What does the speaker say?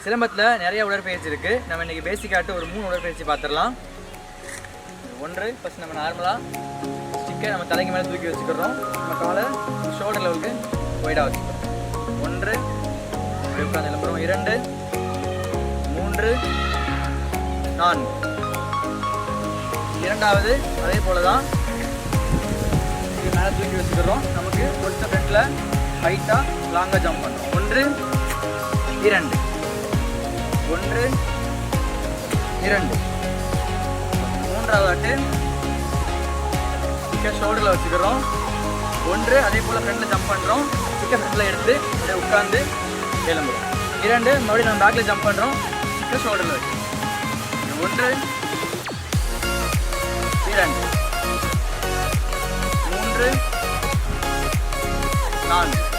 சிலம்பத்தில் நிறைய உடற்பயிற்சி இருக்குது. நம்ம இன்றைக்கி பேசிக்காட்டு ஒரு 3 உடற்பயிற்சி பார்த்துடலாம். ஒன்று, ஃபஸ்ட் நம்ம நார்மலாக ஸ்டிக்கை நம்ம தலைக்கு மேலே தூக்கி வச்சுக்கிறோம். நம்ம காலை ஷோல்டர் லெவலுக்கு ஒய்டாக வச்சுக்கிறோம். 1, இப்படி உட்காந்து எழுப்புறோம். 2, 3, 4. இரண்டாவது அதே போல் தான் இது மேலே தூக்கி வச்சுக்கிறோம். நமக்கு கொஞ்சம் ஃப்ரண்ட்டில் ஹைட்டாக லாங்காக ஜம்ப் பண்ணுறோம். 1, 2, 1, 2. மூன்றாவது ஆட்டு சிக்கை ஷோல்டரில் வச்சுக்கிறோம். 1, அதே போல் ஃப்ரண்டில் ஜம்ப் பண்ணுறோம். சிக்கை ஃப்ரண்டில் எடுத்து அப்படியே உட்காந்து எழும்புறோம். 2, மறுபடியும் நம்ம பேக்கில் ஜம்ப் பண்ணுறோம். சிக்கை ஷோல்டரில் வச்சு 1, 2, 3, 4.